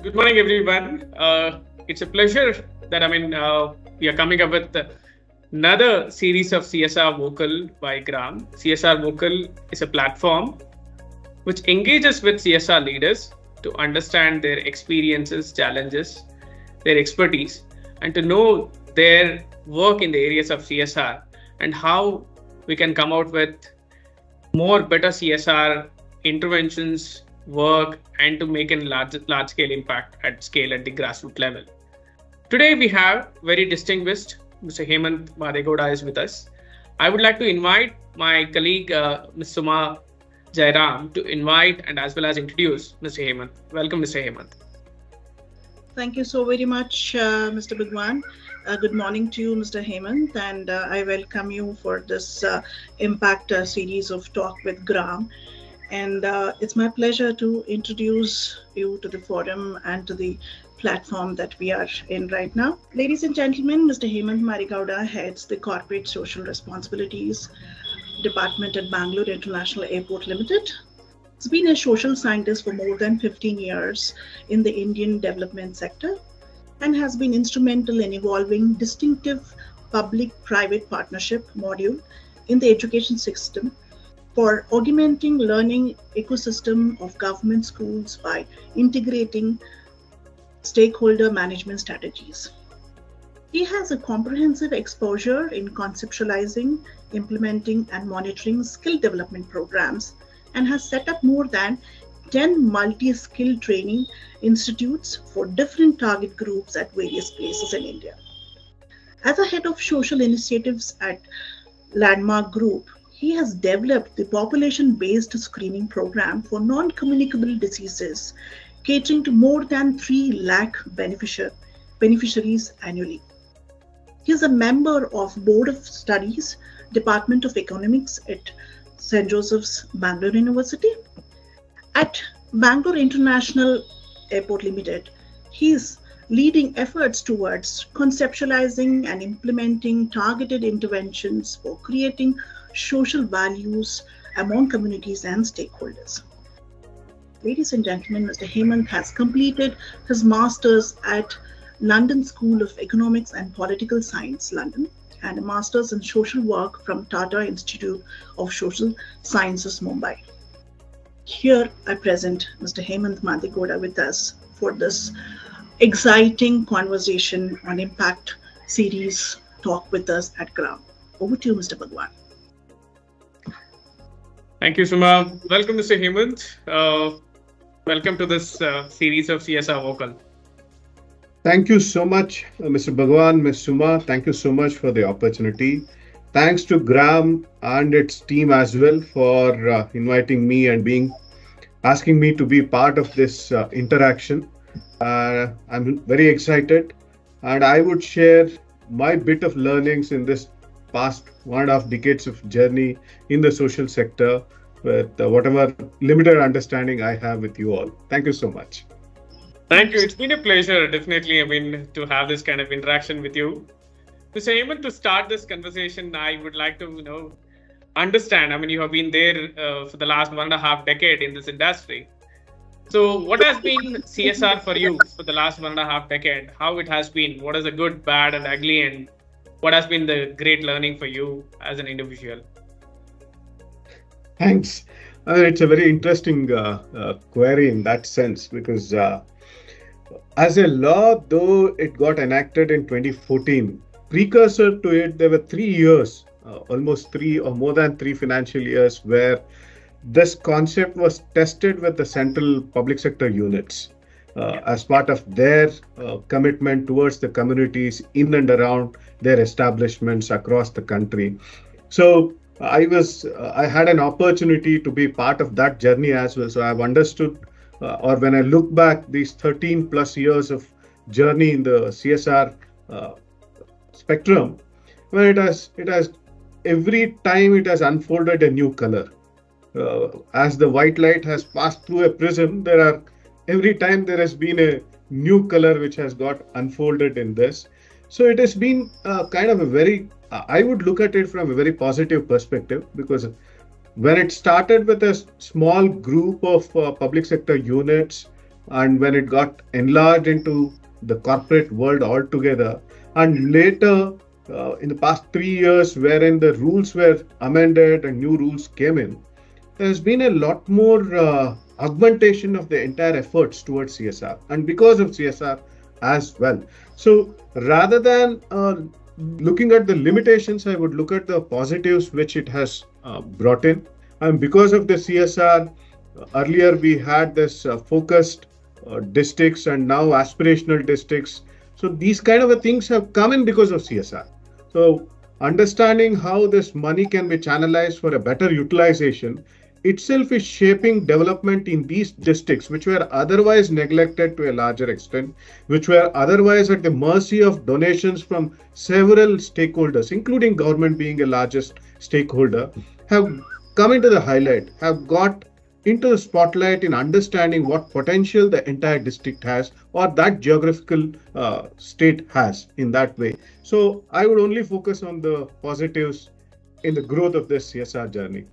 Good morning, everyone. It's a pleasure that we are coming up with another series of CSR Vocal by GRAAM. CSR Vocal is a platform which engages with CSR leaders to understand their experiences, challenges, their expertise, and to know their work in the areas of CSR and how we can come out with more better CSR interventions, work, and to make a large scale impact at the grassroots level. Today we have very distinguished Mr. Hemanth Madegowda is with us. I would like to invite my colleague Ms. Suma Jairam to invite and as well as introduce Mr. Hemanth. Welcome, Mr. Hemanth. Thank you so very much, Mr. Bhagavan. Good morning to you, Mr. Hemanth, and I welcome you for this impact series of Talk with GRAAM. And it's my pleasure to introduce you to the forum and to the platform that we are in right now. Ladies and gentlemen, Mr. Hemanth Madegowda heads the Corporate Social Responsibilities Department at Bangalore International Airport Limited. He's been a social scientist for more than 15 years in the Indian development sector and has been instrumental in evolving distinctive public-private partnership module in the education system for augmenting learning ecosystem of government schools by integrating stakeholder management strategies. He has a comprehensive exposure in conceptualizing, implementing, and monitoring skill development programs and has set up more than 10 multi-skill training institutes for different target groups at various places in India. As a head of social initiatives at Landmark Group, he has developed the population-based screening program for non-communicable diseases, catering to more than 3 lakh beneficiaries annually. He is a member of Board of Studies, Department of Economics at St. Joseph's, Bangalore University. At Bangalore International Airport Limited, he is leading efforts towards conceptualizing and implementing targeted interventions for creating social values among communities and stakeholders. Ladies and gentlemen, Mr. Hemanth has completed his master's at London School of Economics and Political Science, London, and a master's in social work from Tata Institute of Social Sciences, Mumbai. Here I present Mr. Hemanth Madegowda with us for this exciting conversation on Impact series Talk with Us at GRAAM. Over to you, Mr. Bhagavan. Thank you, Suma. Welcome, Mr. Hemanth. Welcome to this series of CSR Vocal. Thank you so much, Mr. Bhagavan, Ms. Suma. Thank you so much for the opportunity. Thanks to GRAAM and its team as well for inviting me and asking me to be part of this interaction. I'm very excited, and I would share my bit of learnings in this past 1.5 decades of journey in the social sector with whatever limited understanding I have with you all. Thank you so much. Thank you. It's been a pleasure, definitely, to have this kind of interaction with you. Mr. Hemanth, to start this conversation, I would like to, understand, you have been there for the last 1.5 decade in this industry. So what has been CSR for you for the last 1.5 decade? How it has been? What is the good, bad, and ugly, and what has been the great learning for you as an individual? Thanks. It's a very interesting query in that sense, because as a law, though it got enacted in 2014, precursor to it, there were 3 years, almost 3 or more than 3 financial years, where this concept was tested with the central public sector units as part of their commitment towards the communities in and around their establishments across the country. So I had an opportunity to be part of that journey as well. So I've understood, or when I look back, these 13 plus years of journey in the CSR spectrum, well, it has every time it has unfolded a new color. As the white light has passed through a prism, every time there has been a new color which has got unfolded in this. So it has been kind of a very, I would look at it from a very positive perspective, because when it started with a small group of public sector units and when it got enlarged into the corporate world altogether, and later in the past 3 years, wherein the rules were amended and new rules came in, there's been a lot more augmentation of the entire efforts towards CSR, and because of CSR as well. So rather than looking at the limitations, I would look at the positives which it has brought in. And because of the CSR, earlier we had this focused districts and now aspirational districts. So these kind of things have come in because of CSR. So understanding how this money can be channelized for a better utilization itself is shaping development in these districts, which were otherwise neglected to a larger extent, which were otherwise at the mercy of donations from several stakeholders, including government being the largest stakeholder, have come into the highlight, have got into the spotlight in understanding what potential the entire district has or that geographical state has in that way. So I would only focus on the positives in the growth of this CSR journey.